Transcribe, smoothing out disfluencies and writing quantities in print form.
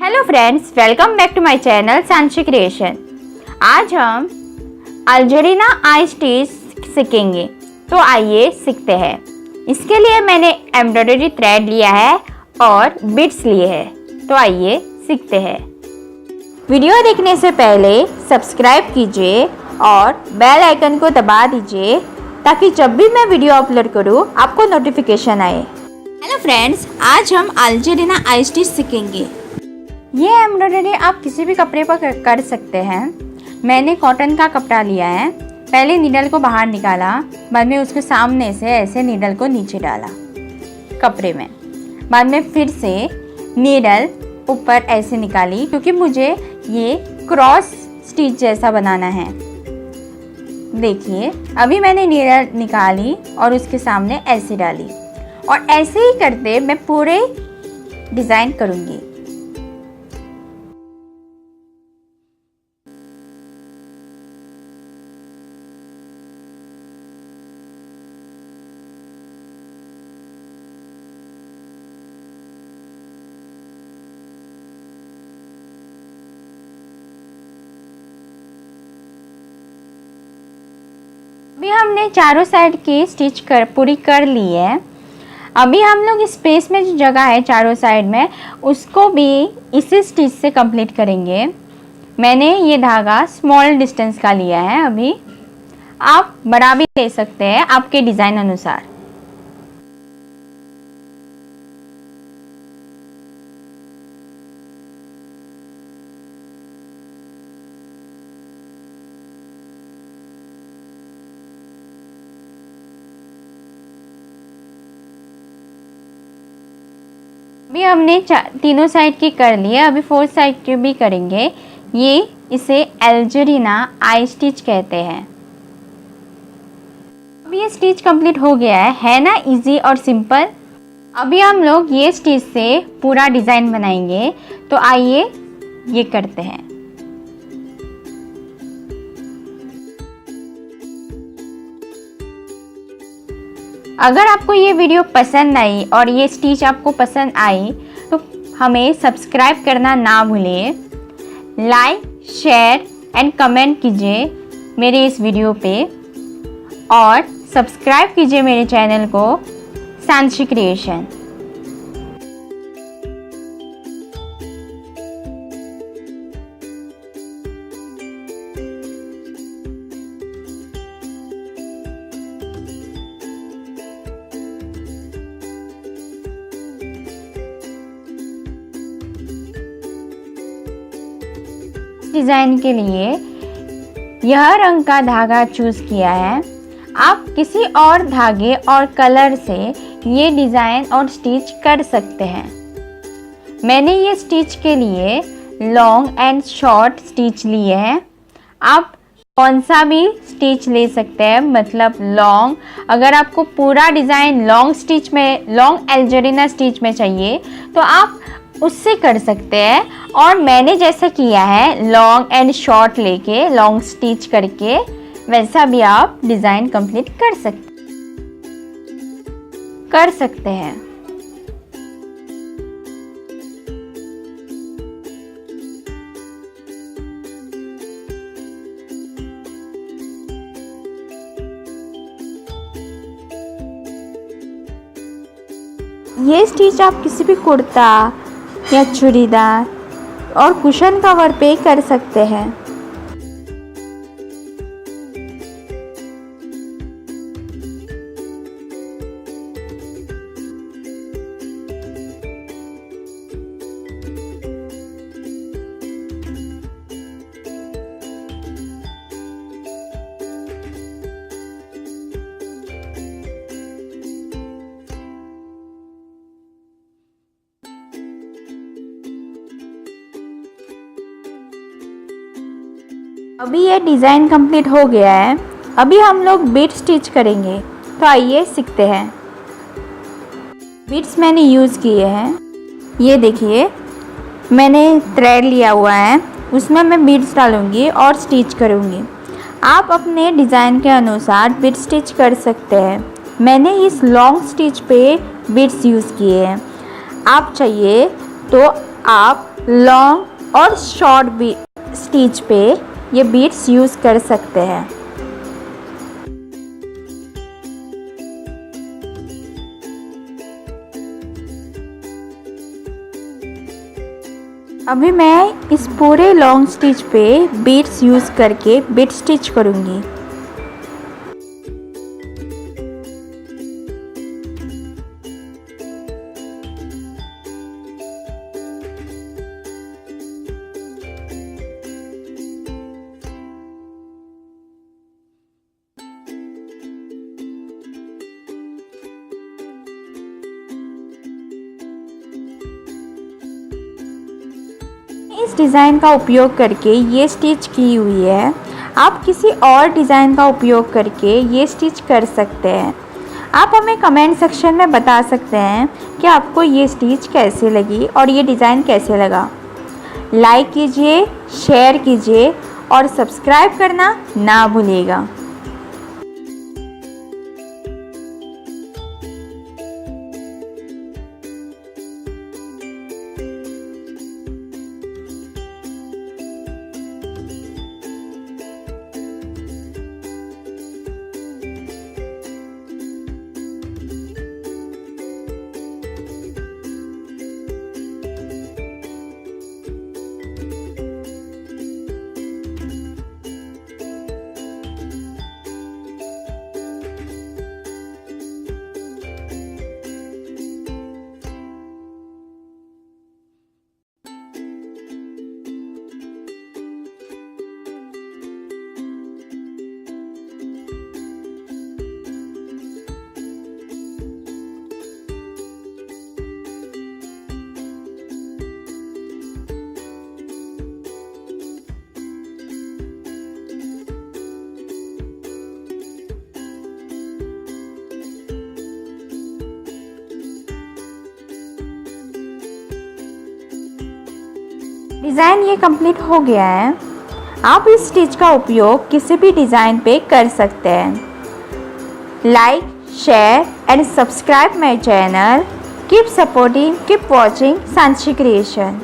Hello friends, welcome back to my channel Sanshi creation. आज हम अल्जेरिना आई stitch सीखेंगे, तो आइए सीखते हैं। इसके लिए मैंने एम्ब्रॉयडरी थ्रेड लिया है और बीड्स लिए हैं, तो आइए सीखते हैं। वीडियो देखने से पहले सब्सक्राइब कीजिए और बेल आइकन को दबा दीजिए ताकि जब भी मैं वीडियो अपलोड करूँ आपको नोटिफिकेशन आए। हेलो फ्रेंड्स, आज हम अल्जेरिना आई स्टिच सीखेंगे। ये एम्ब्रॉयडरी आप किसी भी कपड़े पर कर सकते हैं। मैंने कॉटन का कपड़ा लिया है। पहले नीडल को बाहर निकाला, बाद में उसके सामने से ऐसे नीडल को नीचे डाला कपड़े में। बाद में फिर से नीडल ऊपर ऐसे निकाली, क्योंकि मुझे ये क्रॉस स्टिच जैसा बनाना है। देखिए, अभी मैंने नीडल निकाली और उसके सामने ऐसे डाली, और ऐसे ही करते मैं पूरे डिज़ाइन करूँगी। अभी हमने चारों साइड की स्टिच पूरी कर ली है। अभी हम लोग स्पेस में जो जगह है चारों साइड में, उसको भी इसी स्टिच से कंप्लीट करेंगे। मैंने ये धागा स्मॉल डिस्टेंस का लिया है। अभी आप बड़ा भी ले सकते हैं आपके डिज़ाइन अनुसार। अभी हमने तीनों साइड की कर ली है। अभी फोर्थ साइड की भी करेंगे। इसे अल्जेरिना आई स्टिच कहते हैं। अभी ये स्टिच कंप्लीट हो गया है ना, इजी और सिंपल। अभी हम लोग ये स्टिच से पूरा डिज़ाइन बनाएंगे, तो आइए ये करते हैं। अगर आपको ये वीडियो पसंद आई और ये स्टिच आपको पसंद आई तो हमें सब्सक्राइब करना ना भूलिए। लाइक, शेयर एंड कमेंट कीजिए मेरे इस वीडियो पे, और सब्सक्राइब कीजिए मेरे चैनल को सांशी क्रिएशन। डिज़ाइन के लिए यह रंग का धागा चूज़ किया है। आप किसी और धागे और कलर से ये डिज़ाइन और स्टिच कर सकते हैं। मैंने ये स्टिच के लिए लॉन्ग एंड शॉर्ट स्टिच लिए हैं। आप कौन सा भी स्टिच ले सकते हैं, मतलब लॉन्ग। अगर आपको पूरा डिज़ाइन लॉन्ग स्टिच में, लॉन्ग अल्जेरिना स्टिच में चाहिए तो आप उससे कर सकते हैं। और मैंने जैसा किया है लॉन्ग एंड शॉर्ट लेके लॉन्ग स्टिच करके, वैसा भी आप डिज़ाइन कंप्लीट कर सकते हैं। ये स्टिच आप किसी भी कुर्ता या चूड़ीदार और कुशन कवर पे कर सकते हैं। अभी ये डिज़ाइन कंप्लीट हो गया है। अभी हम लोग बीड स्टिच करेंगे, तो आइए सीखते हैं। बीड्स मैंने यूज़ किए हैं। ये देखिए, मैंने थ्रेड लिया हुआ है, उसमें मैं बीड्स डालूँगी और स्टिच करूँगी। आप अपने डिज़ाइन के अनुसार बीड स्टिच कर सकते हैं। मैंने इस लॉन्ग स्टिच पे बीड्स यूज़ किए हैं। आप चाहिए तो आप लॉन्ग और शॉर्ट स्टिच पे ये बीड्स यूज़ कर सकते हैं। अभी मैं इस पूरे लॉन्ग स्टिच पे बीड्स यूज़ करके बीड स्टिच करूँगी। इस डिज़ाइन का उपयोग करके ये स्टिच की हुई है। आप किसी और डिज़ाइन का उपयोग करके ये स्टिच कर सकते हैं। आप हमें कमेंट सेक्शन में बता सकते हैं कि आपको ये स्टिच कैसे लगी और ये डिज़ाइन कैसे लगा। लाइक कीजिए, शेयर कीजिए और सब्सक्राइब करना ना भूलिएगा। डिज़ाइन ये कंप्लीट हो गया है। आप इस स्टिच का उपयोग किसी भी डिज़ाइन पे कर सकते हैं। Like, share and subscribe my channel. Keep supporting, keep watching Sanchi creation.